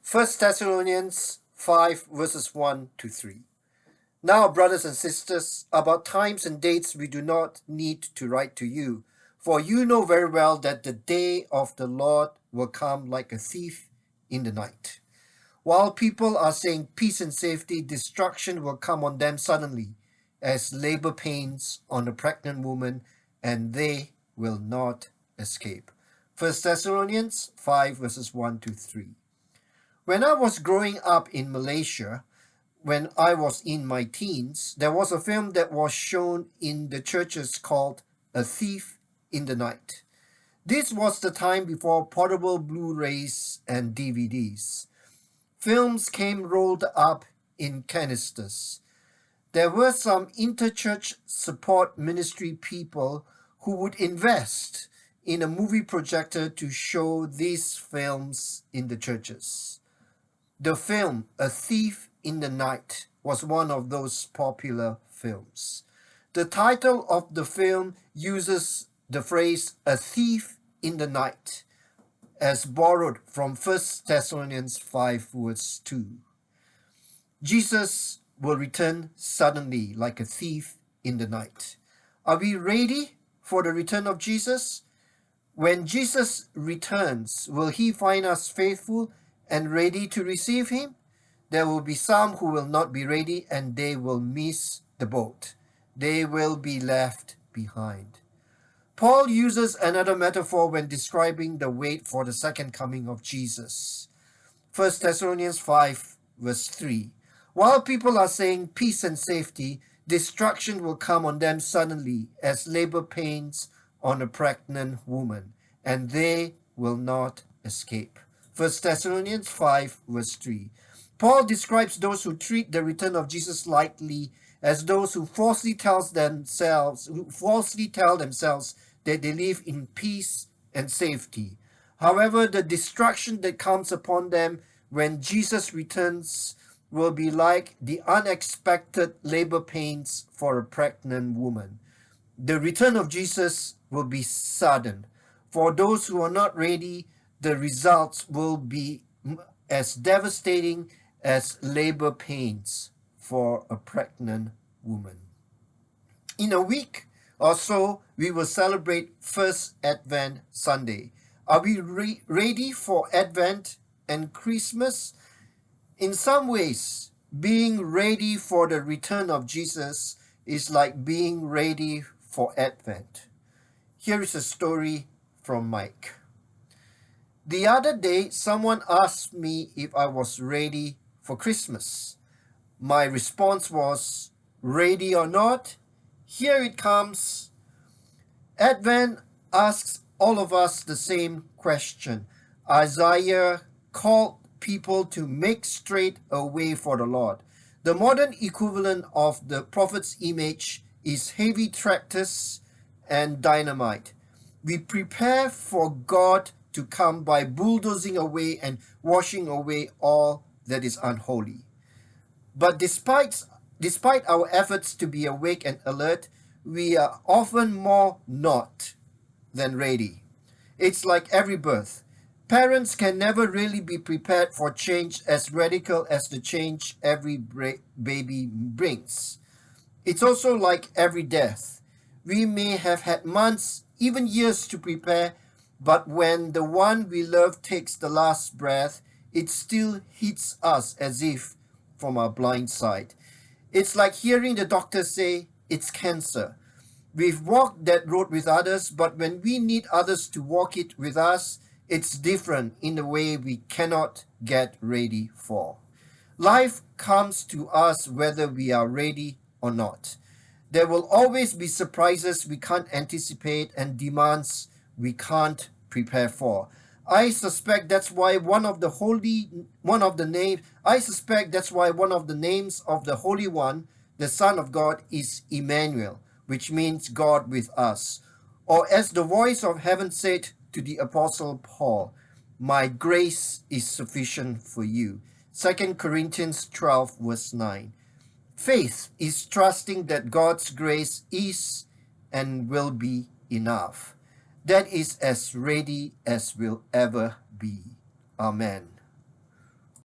First Thessalonians 5 verses 1 to 3. Now, brothers and sisters, about times and dates we do not need to write to you, for you know very well that the day of the Lord will come like a thief in the night. While people are saying peace and safety, destruction will come on them suddenly, as labor pains on a pregnant woman, and they will not escape. First Thessalonians 5 verses 1 to 3. When I was growing up in Malaysia, when I was in my teens, there was a film that was shown in the churches called A Thief in the Night. This was the time before portable Blu-rays and DVDs. Films came rolled up in canisters. There were some interchurch support ministry people who would invest in a movie projector to show these films in the churches. The film A Thief in the Night was one of those popular films. The title of the film uses the phrase "a thief in the night" as borrowed from 1 Thessalonians 5 verse 2. Jesus will return suddenly like a thief in the night. Are we ready for the return of Jesus? When Jesus returns, will he find us faithful and ready to receive him? There will be some who will not be ready, and they will miss the boat. They will be left behind. Paul uses another metaphor when describing the wait for the second coming of Jesus. 1 Thessalonians 5 verse 3. While people are saying peace and safety, destruction will come on them suddenly as labor pains on a pregnant woman, and they will not escape. 1 Thessalonians 5 verse 3. Paul describes those who treat the return of Jesus lightly as those who falsely tell themselves that they live in peace and safety. However, the destruction that comes upon them when Jesus returns will be like the unexpected labor pains for a pregnant woman. The return of Jesus will be sudden. For those who are not ready, the results will be as devastating as labor pains for a pregnant woman. In a week or so, we will celebrate First Advent Sunday. Are we ready for Advent and Christmas? In some ways, being ready for the return of Jesus is like being ready for Advent. Here is a story from Mike. The other day, someone asked me if I was ready for Christmas. My response was, ready or not, here it comes. Advent asks all of us the same question. Isaiah called people to make straight a way for the Lord. The modern equivalent of the prophet's image is heavy tractors and dynamite. We prepare for God to come by bulldozing away and washing away all that is unholy. But despite our efforts to be awake and alert, we are often more not than ready. It's like every birth. Parents can never really be prepared for change as radical as the change every baby brings. It's also like every death. We may have had months, even years to prepare, but when the one we love takes the last breath, it still hits us as if from our blind side. It's like hearing the doctor say, it's cancer. We've walked that road with others, but when we need others to walk it with us, it's different in a way we cannot get ready for. Life comes to us whether we are ready or not. There will always be surprises we can't anticipate and demands we can't prepare for. I suspect that's why one of the names of the Holy One, the Son of God, is Emmanuel, which means God with us. Or as the voice of heaven said to the Apostle Paul, my grace is sufficient for you. 2 Corinthians 12 verse 9. Faith is trusting that God's grace is and will be enough. That is as ready as we'll ever be. Amen.